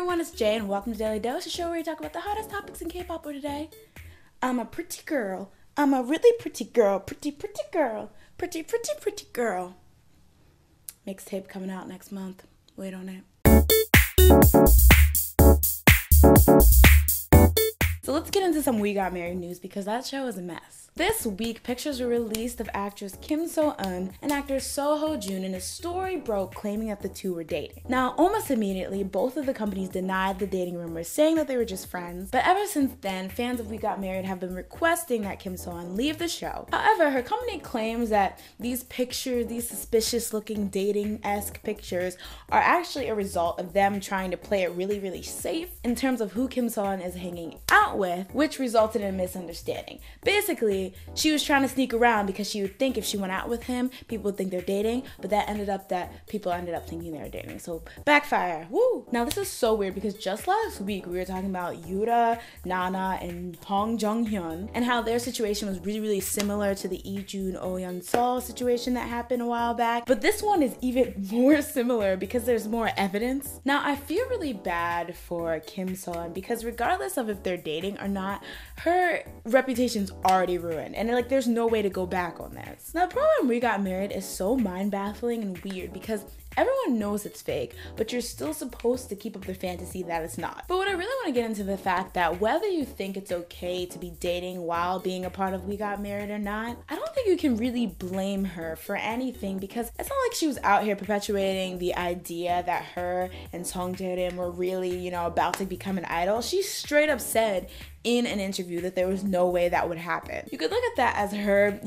everyone, it's Jay and welcome to Daily Dose, a show where we talk about the hottest topics in K-pop for today. I'm a pretty girl. I'm a really pretty girl. Pretty girl. Pretty girl. Mixtape coming out next month. Wait on it. So let's get into some We Got Married news because that show is a mess. This week, pictures were released of actress Kim So-eun and actor Seo Ho-jun, and a story broke claiming that the two were dating. Now, almost immediately, both of the companies denied the dating rumors, saying that they were just friends. But ever since then, fans of We Got Married have been requesting that Kim So-eun leave the show. However, her company claims that these pictures, these suspicious-looking dating-esque pictures, are actually a result of them trying to play it really safe in terms of who Kim So-eun is hanging out with, which resulted in a misunderstanding. Basically, she was trying to sneak around because she would think if she went out with him, people would think they're dating, but that ended up that people ended up thinking they were dating. So backfire. Woo! Now this is so weird because just last week we were talking about Yura, Nana, and Hong Jung-hyun and how their situation was really similar to the Lee-jun, Oh Yeon-sol situation that happened a while back. But this one is even more similar because there's more evidence. Now I feel really bad for Kim So-eun because regardless of if they're dating or not, her reputation's already ruined. And like, there's no way to go back on this. Now, the problem We Got Married is so mind-baffling and weird because everyone knows it's fake, but you're still supposed to keep up the fantasy that it's not. But what I really want to get into the fact that whether you think it's okay to be dating while being a part of We Got Married or not, I don't think you can really blame her for anything because it's not like she was out here perpetuating the idea that her and Song Jae-rim were really, about to become an idol. She straight up said in an interview that there was no way that would happen. You could look at that as her,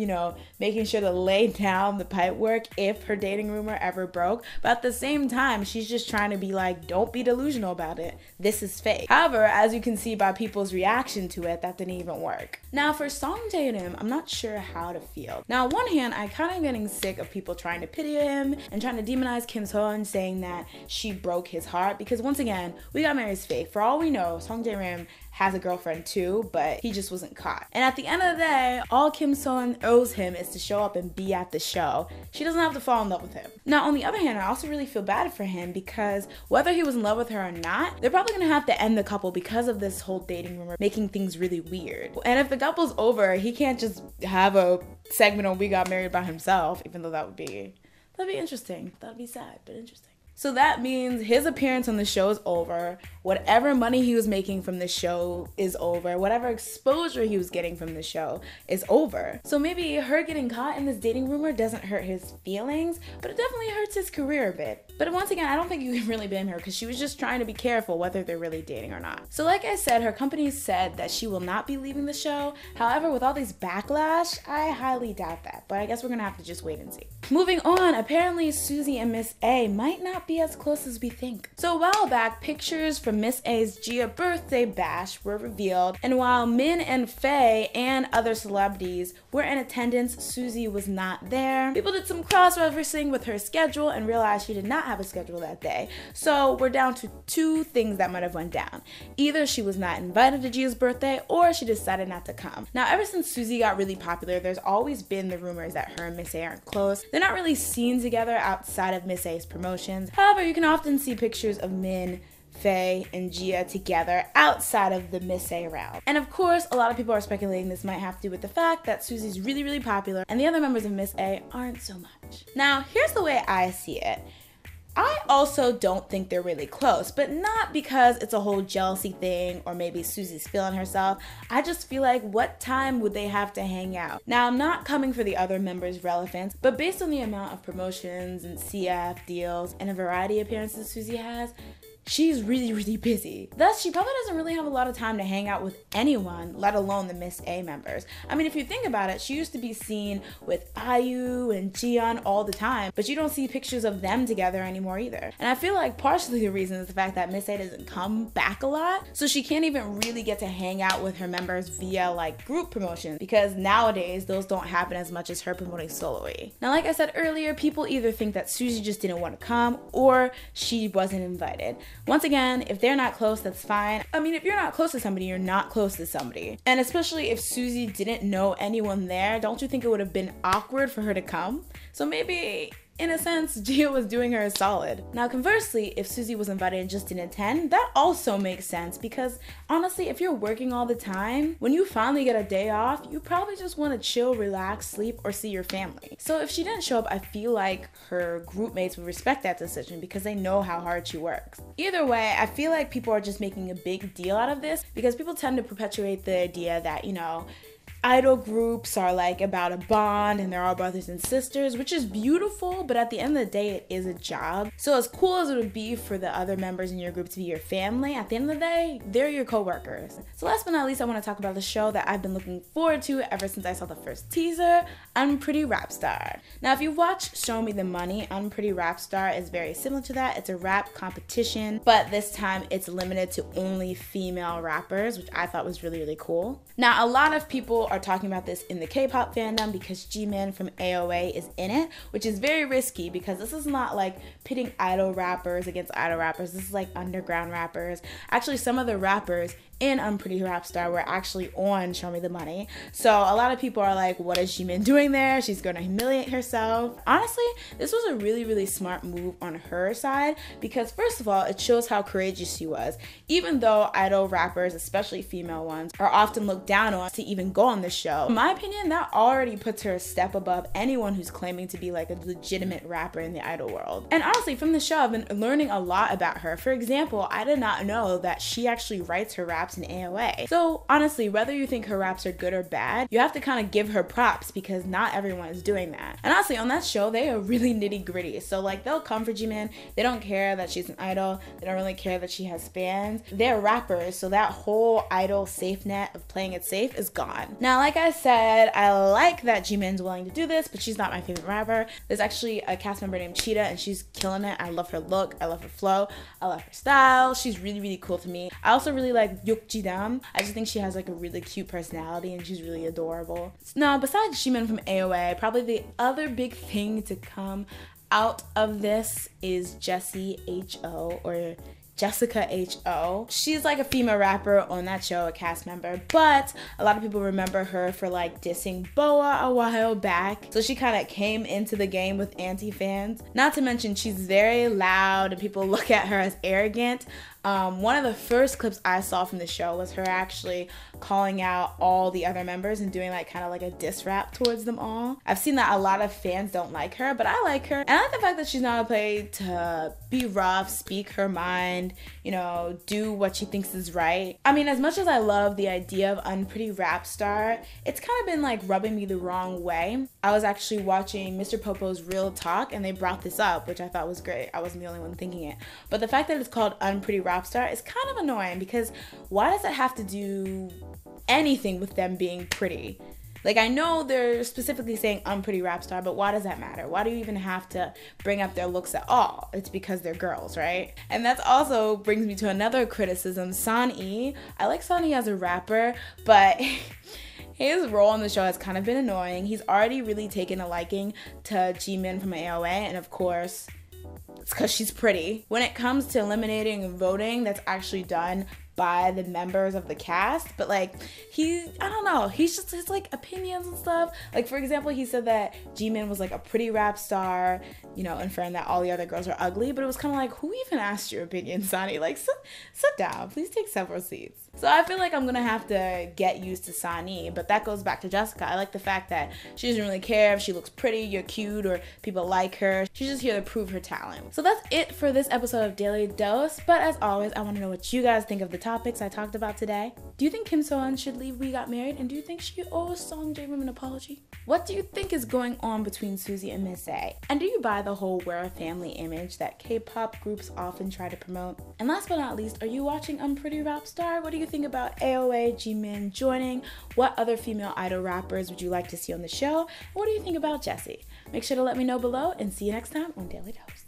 making sure to lay down the pipe work if her dating rumor ever broke. But at the same time, she's just trying to be like, don't be delusional about it. This is fake. However, as you can see by people's reaction to it, that didn't even work. Now for Song Jae-rim, I'm not sure how to feel. Now on one hand, I kind of getting sick of people trying to pity him and trying to demonize Kim So-eun, saying that she broke his heart because once again, We Got Married is fake. For all we know, Song Jae-rim has a girlfriend too, but he just wasn't caught. And at the end of the day, all Kim So-eun owes him is to show up and be at the show. She doesn't have to fall in love with him. Now, on the other hand, I also really feel bad for him because whether he was in love with her or not, they're probably gonna have to end the couple because of this whole dating rumor making things really weird. And if the couple's over, he can't just have a segment on We Got Married by himself, even though that'd be interesting. That'd be sad, but interesting. So that means his appearance on the show is over. Whatever money he was making from the show is over. Whatever exposure he was getting from the show is over. So maybe her getting caught in this dating rumor doesn't hurt his feelings, but it definitely hurts his career a bit. But once again, I don't think you can really blame her because she was just trying to be careful whether they're really dating or not. So like I said, her company said that she will not be leaving the show. However, with all these backlash, I highly doubt that. But I guess we're gonna have to just wait and see. Moving on, apparently Suzy and Miss A might not be as close as we think. So a while back, pictures from Miss A's Gia birthday bash were revealed, and while Min and Faye and other celebrities were in attendance, Suzy was not there. People did some cross-referencing with her schedule and realized she did not have a schedule that day. So we're down to two things that might have went down. Either she was not invited to Gia's birthday or she decided not to come. Now, ever since Suzy got really popular, there's always been the rumors that her and Miss A aren't close. They're not really seen together outside of Miss A's promotions. However, you can often see pictures of Min, Faye, and Gia together outside of the Miss A round. And of course, a lot of people are speculating this might have to do with the fact that Suzy's really popular and the other members of Miss A aren't so much. Now, here's the way I see it. I also don't think they're really close, but not because it's a whole jealousy thing or maybe Suzy's feeling herself. I just feel like what time would they have to hang out? Now, I'm not coming for the other members' relevance, but based on the amount of promotions and CF deals and a variety of appearances Suzy has, she's really busy. Thus, she probably doesn't really have a lot of time to hang out with anyone, let alone the Miss A members. I mean, if you think about it, she used to be seen with IU and Jiyeon all the time, but you don't see pictures of them together anymore either. And I feel like partially the reason is the fact that Miss A doesn't come back a lot, so she can't even really get to hang out with her members via like group promotions, because nowadays those don't happen as much as her promoting sololy. Now, like I said earlier, people either think that Suzy just didn't want to come or she wasn't invited. Once again, if they're not close, that's fine. I mean, if you're not close to somebody, you're not close to somebody. And especially if Suzy didn't know anyone there, don't you think it would have been awkward for her to come? So maybe in a sense, Gia was doing her a solid. Now conversely, if Suzy was invited and just didn't attend, that also makes sense because honestly, if you're working all the time, when you finally get a day off, you probably just want to chill, relax, sleep, or see your family. So if she didn't show up, I feel like her group mates would respect that decision because they know how hard she works. Either way, I feel like people are just making a big deal out of this because people tend to perpetuate the idea that, you know, idol groups are like about a bond and they're all brothers and sisters, which is beautiful, but at the end of the day, it is a job. So as cool as it would be for the other members in your group to be your family, at the end of the day, they're your co-workers. So last but not least, I want to talk about the show that I've been looking forward to ever since I saw the first teaser, Unpretty Rap Star. Now, if you watch Show Me the Money, Unpretty Rap Star is very similar to that. It's a rap competition, but this time it's limited to only female rappers, which I thought was really, really cool. Now, a lot of people are talking about this in the K-pop fandom because Jimin from AOA is in it, which is very risky because this is not like pitting idol rappers against idol rappers. This is like underground rappers. Actually, some of the rappers in Unpretty Rap Star were actually on Show Me the Money. So a lot of people are like, what is Jimin doing there? She's gonna humiliate herself. Honestly, this was a really, really smart move on her side because first of all, it shows how courageous she was. Even though idol rappers, especially female ones, are often looked down on to even go on the show, in my opinion, that already puts her a step above anyone who's claiming to be like a legitimate rapper in the idol world. And honestly, from the show, I've been learning a lot about her. For example, I did not know that she actually writes her raps in AOA. So honestly, whether you think her raps are good or bad, you have to kind of give her props because not everyone is doing that. And honestly, on that show, they are really nitty gritty. So like they'll come for Jimin. They don't care that she's an idol. They don't really care that she has fans. They're rappers, so that whole idol safe net of playing it safe is gone. Now, like I said, I like that Jimin's willing to do this, but she's not my favorite rapper. There's actually a cast member named Cheetah and she's killing it. I love her look. I love her flow. I love her style. She's really, really cool to me. I also really like Dam. I just think she has like a really cute personality and she's really adorable. Now, besides Jimin from AOA, probably the other big thing to come out of this is Jessie H.O. or Jessica H.O. She's like a female rapper on that show, a cast member, but a lot of people remember her for like dissing Boa a while back. So she kind of came into the game with anti-fans. Not to mention she's very loud and people look at her as arrogant. One of the first clips I saw from the show was her actually calling out all the other members and doing like kind of like a diss rap towards them all. I've seen that a lot of fans don't like her, but I like her. And I like the fact that she's not afraid to be rough, speak her mind, you know, do what she thinks is right. I mean, as much as I love the idea of Unpretty Rap Star, it's kind of been like rubbing me the wrong way. I was actually watching Mr. Popo's Real Talk and they brought this up, which I thought was great. I wasn't the only one thinking it. But the fact that it's called Unpretty Rap Star is kind of annoying because why does it have to do anything with them being pretty? Like, I know they're specifically saying Unpretty Rap Star, but why does that matter? Why do you even have to bring up their looks at all? It's because they're girls, right? And that also brings me to another criticism. Sunny. I like Sunny as a rapper, but his role on the show has kind of been annoying. He's already really taken a liking to Jimin from AOA, and of course, it's because she's pretty. When it comes to eliminating and voting, that's actually done by the members of the cast, but like I don't know, he's just his like opinions and stuff. Like for example, he said that Jimin was like a pretty rap star, you know, inferring that all the other girls are ugly, but it was kind of like, who even asked your opinion, Sunny? Like sit down, please take several seats. So I feel like I'm gonna have to get used to Sunny, but that goes back to Jessica. I like the fact that she doesn't really care if she looks pretty, you're cute, or people like her. She's just here to prove her talent. So that's it for this episode of Daily Dose, but as always, I want to know what you guys think of the topics I talked about today. Do you think Kim So-eun should leave We Got Married? And do you think she owes Song Jae-rim an apology? What do you think is going on between Suzy and Miss A? And do you buy the whole we're a family image that K-pop groups often try to promote? And last but not least, are you watching Unpretty Rap Star? What do you think about AOA, Jimin joining? What other female idol rappers would you like to see on the show? And what do you think about Jessie? Make sure to let me know below and see you next time on Daily Dose.